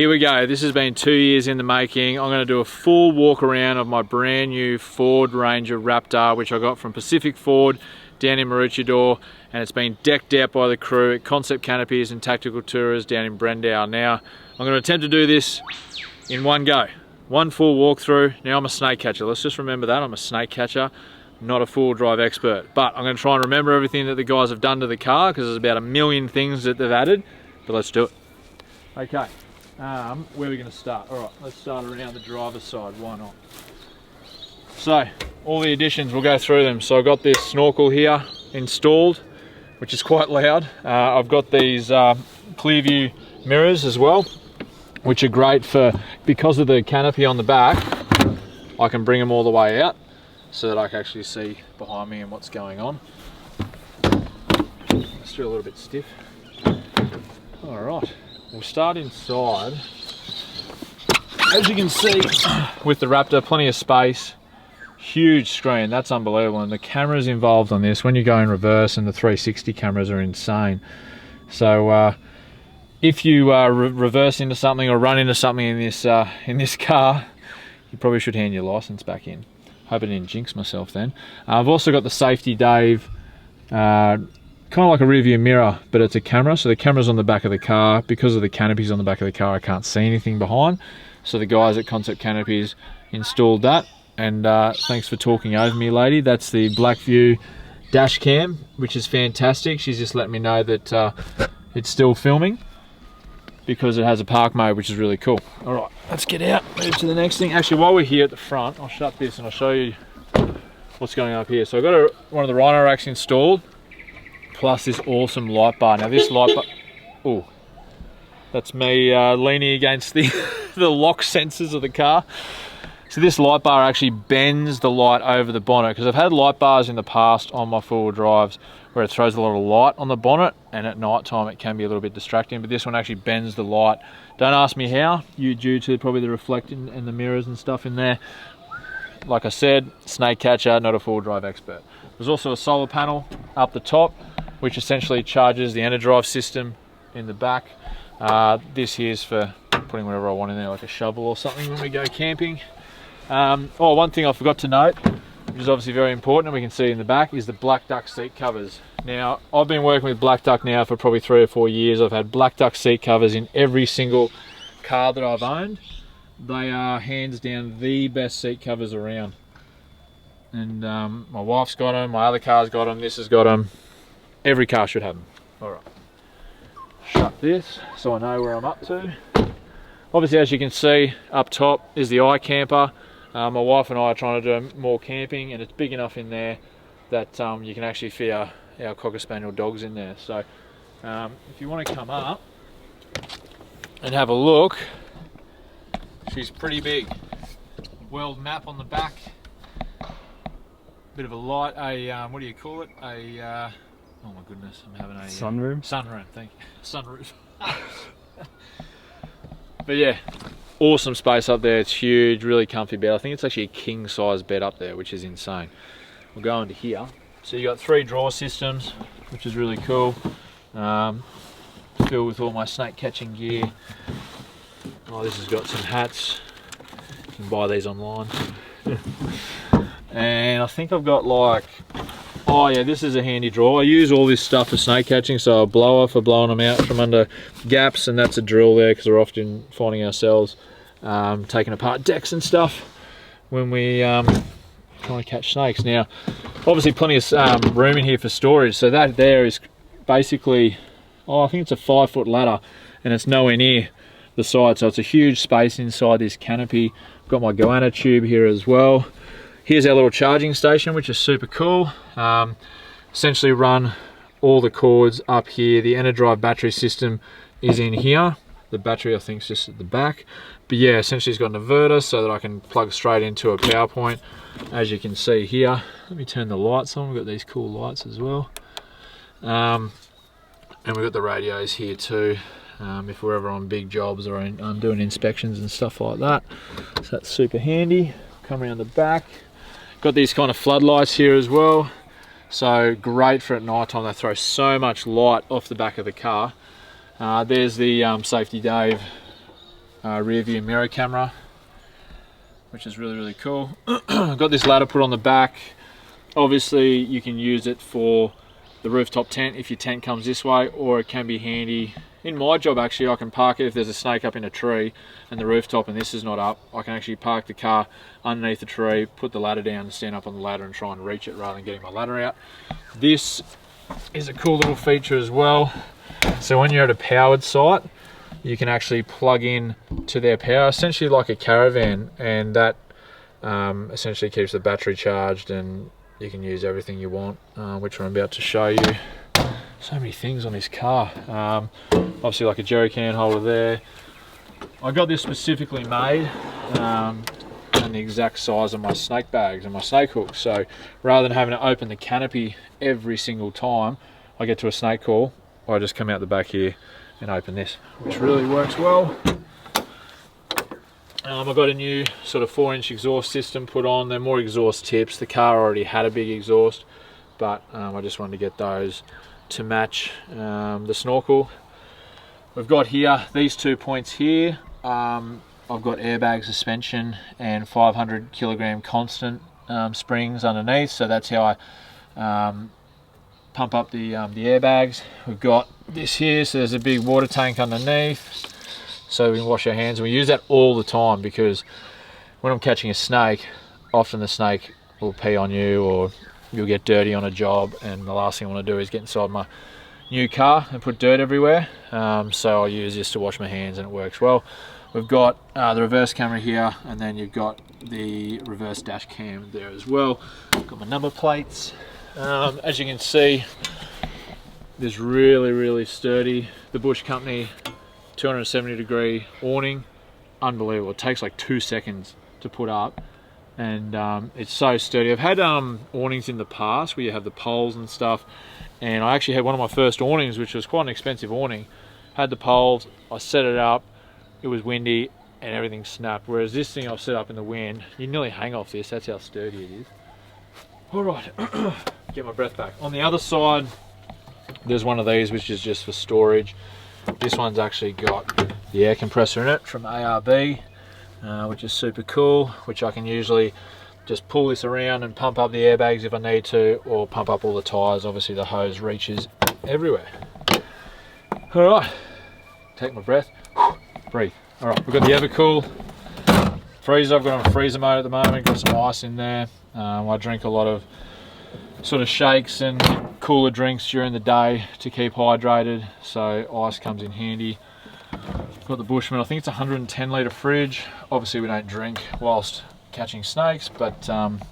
Here we go. This has been 2 years in the making. I'm going to do a full walk around of my brand new Ford Ranger Raptor, which I got from Pacific Ford down in Maroochydore, and it's been decked out by the crew at Concept Canopies and Tactical Tourers down in Brendale. Now, I'm going to attempt to do this in one go. One full walkthrough. Now, I'm a snake catcher. Let's just remember that. I'm a snake catcher, not a four-wheel drive expert. But I'm going to try and remember everything that the guys have done to the car, because there's about a million things that they've added. But let's do it. Okay, where are we going to start? All right, let's start around the driver's side. Why not? So, all the additions, we'll go through them. So I've got this snorkel here installed, which is quite loud. I've got these clear view mirrors as well, which are great for, because of the canopy on the back, I can bring them all the way out so that I can actually see behind me and what's going on. It's still a little bit stiff. All right, we'll start inside. As you can see with the Raptor, plenty of space. Huge screen, that's unbelievable, and the cameras involved on this, when you go in reverse, and the 360 cameras are insane. So if you reverse into something or run into something in this car, you probably should hand your license back in. Hope I didn't jinx myself then. I've also got the Safety Dave, kind of like a rear view mirror, but it's a camera. So the camera's on the back of the car. Because of the canopies on the back of the car, I can't see anything behind. So the guys at Concept Canopies installed that. And thanks for talking over me, lady. That's the Blackview dash cam, which is fantastic. She's just let me know that it's still filming because it has a park mode, which is really cool. All right, let's get out, move to the next thing. Actually, while we're here at the front, I'll shut this and I'll show you what's going up here. So I've got one of the Rhino racks installed, plus this awesome light bar. Now this light bar, oh, that's me leaning against the lock sensors of the car. So this light bar actually bends the light over the bonnet, because I've had light bars in the past on my four-wheel drives where it throws a lot of light on the bonnet, and at night time it can be a little bit distracting, but this one actually bends the light. Don't ask me how, due to probably the reflecting and the mirrors and stuff in there. Like I said, snake catcher, not a four-wheel drive expert. There's also a solar panel up the top, which essentially charges the EnerDrive system in the back. This here is for putting whatever I want in there, like a shovel or something when we go camping. One thing I forgot to note, which is obviously very important, and we can see in the back, is the Black Duck seat covers. Now, I've been working with Black Duck now for probably 3 or 4 years. I've had Black Duck seat covers in every single car that I've owned. They are hands down the best seat covers around. And my wife's got them, my other car's got them, this has got them. Every car should have them. All right. Shut this so I know where I'm up to. Obviously, as you can see, up top is the iCamper. My wife and I are trying to do more camping, and it's big enough in there that you can actually fit our Cocker Spaniel dogs in there. So if you want to come up and have a look, she's pretty big. World map on the back. Bit of a light, what do you call it? Oh my goodness, I'm having a... Sunroom? Sunroom, thank you. Sunroof. But yeah, awesome space up there. It's huge, really comfy bed. I think it's actually a king size bed up there, which is insane. We'll go into here. So you got 3 drawer systems, which is really cool. Filled with all my snake catching gear. Oh, this has got some hats. You can buy these online. And I think I've got like, oh yeah, this is a handy drawer. I use all this stuff for snake catching, so a blower for blowing them out from under gaps, and that's a drill there, because we're often finding ourselves taking apart decks and stuff when we trying to catch snakes. Now, obviously plenty of room in here for storage, so that there is basically, I think it's a 5-foot ladder, and it's nowhere near the side, so it's a huge space inside this canopy. I've got my goanna tube here as well. Here's our little charging station, which is super cool. Essentially run all the cords up here. The EnerDrive battery system is in here. The battery, I think, is just at the back. But yeah, essentially it's got an inverter so that I can plug straight into a power point, as you can see here. Let me turn the lights on. We've got these cool lights as well. And we've got the radios here too, if we're ever on big jobs or doing inspections and stuff like that. So that's super handy. Come around the back. Got these kind of floodlights here as well, so great for at night time. They throw so much light off the back of the car. There's the Safety Dave rear view mirror camera, which is really cool. Got this ladder put on the back. Obviously you can use it for the rooftop tent if your tent comes this way, or it can be handy. In my job actually, I can park it if there's a snake up in a tree and the rooftop and this is not up. I can actually park the car underneath the tree, put the ladder down and stand up on the ladder and try and reach it rather than getting my ladder out. This is a cool little feature as well. So when you're at a powered site, you can actually plug in to their power, essentially like a caravan, and that essentially keeps the battery charged and you can use everything you want, which I'm about to show you. So many things on this car. Obviously like a jerry can holder there. I got this specifically made and the exact size of my snake bags and my snake hooks. So rather than having to open the canopy every single time I get to a snake call, I just come out the back here and open this, which really works well. I've got a new sort of 4-inch exhaust system put on. They're more exhaust tips. The car already had a big exhaust, but I just wanted to get those to match the snorkel. We've got here these 2 points here. I've got airbag suspension and 500 kilogram constant springs underneath, so that's how I pump up the airbags. We've got this here, so there's a big water tank underneath, so we can wash our hands, and we use that all the time because when I'm catching a snake, often the snake will pee on you or you'll get dirty on a job, and the last thing I want to do is get inside my new car and put dirt everywhere. So I use this to wash my hands and it works well. We've got the reverse camera here, and then you've got the reverse dash cam there as well. Got my number plates. As you can see, this really sturdy, the Bush Company 270-degree awning. Unbelievable. It takes like 2 seconds to put up, and it's so sturdy. I've had awnings in the past where you have the poles and stuff, and I actually had one of my first awnings, which was quite an expensive awning. Had the poles, I set it up, it was windy and everything snapped, whereas this thing I've set up in the wind, you nearly hang off this. That's how sturdy it is. All right, get my breath back. On the other side, there's one of these which is just for storage. This one's actually got the air compressor in it from ARB, which is super cool, which I can usually just pull this around and pump up the airbags if I need to, or pump up all the tyres. Obviously the hose reaches everywhere. All right, take my breath, breathe. All right, we've got the Evercool freezer. I've got on freezer mode at the moment, got some ice in there. I drink a lot of sort of shakes and cooler drinks during the day to keep hydrated, so ice comes in handy. Got the Bushman, I think it's a 110 litre fridge. Obviously we don't drink whilst catching snakes, but got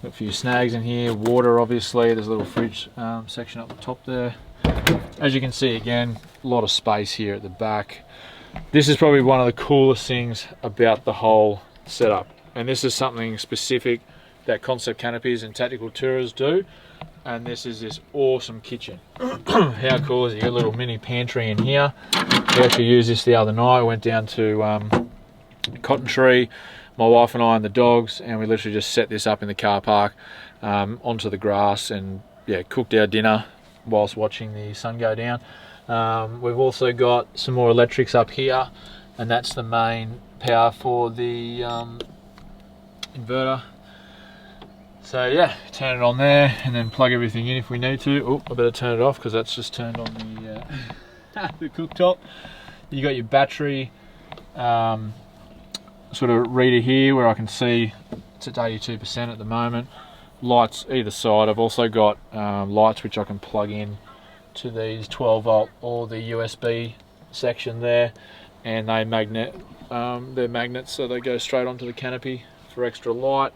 a few snags in here. Water, obviously, there's a little fridge section up the top there. As you can see, again, a lot of space here at the back. This is probably one of the coolest things about the whole setup, and this is something specific that Concept Canopies and Tactical Tourers do, and this is this awesome kitchen. How cool is it? You got a little mini pantry in here. We actually used this the other night. I went down to Cotton Tree, my wife and I and the dogs, and we literally just set this up in the car park onto the grass, and yeah, cooked our dinner whilst watching the sun go down. We've also got some more electrics up here, and that's the main power for the inverter. So yeah, turn it on there and then plug everything in if we need to. Oh, I better turn it off because that's just turned on the the cooktop. You got your battery sort of reader here where I can see it's at 82% at the moment. Lights either side. I've also got lights which I can plug in to these 12 volt or the USB section there, and they're magnets, so they go straight onto the canopy for extra light.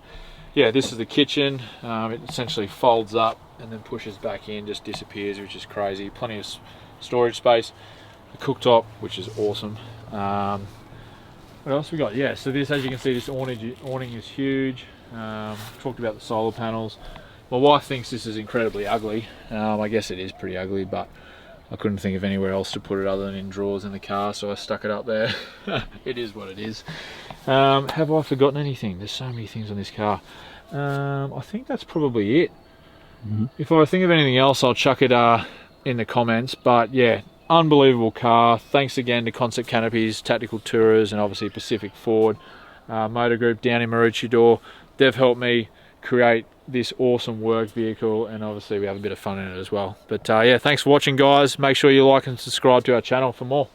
Yeah, this is the kitchen. It essentially folds up and then pushes back in, just disappears, which is crazy. Plenty of storage space. The cooktop, which is awesome. What else we got? Yeah, so this, as you can see, this awning is huge. Talked about the solar panels. My wife thinks this is incredibly ugly. I guess it is pretty ugly, but I couldn't think of anywhere else to put it other than in drawers in the car, so I stuck it up there. It is what it is. Have I forgotten anything? There's so many things on this car. I think that's probably it. If I think of anything else, I'll chuck it in the comments. But yeah, unbelievable car. Thanks again to Concert Canopies, Tactical Tourers, and obviously Pacific Ford Motor Group down in Maroochydore. They've helped me create this awesome work vehicle, and obviously we have a bit of fun in it as well. But yeah, thanks for watching, guys. Make sure you like and subscribe to our channel for more.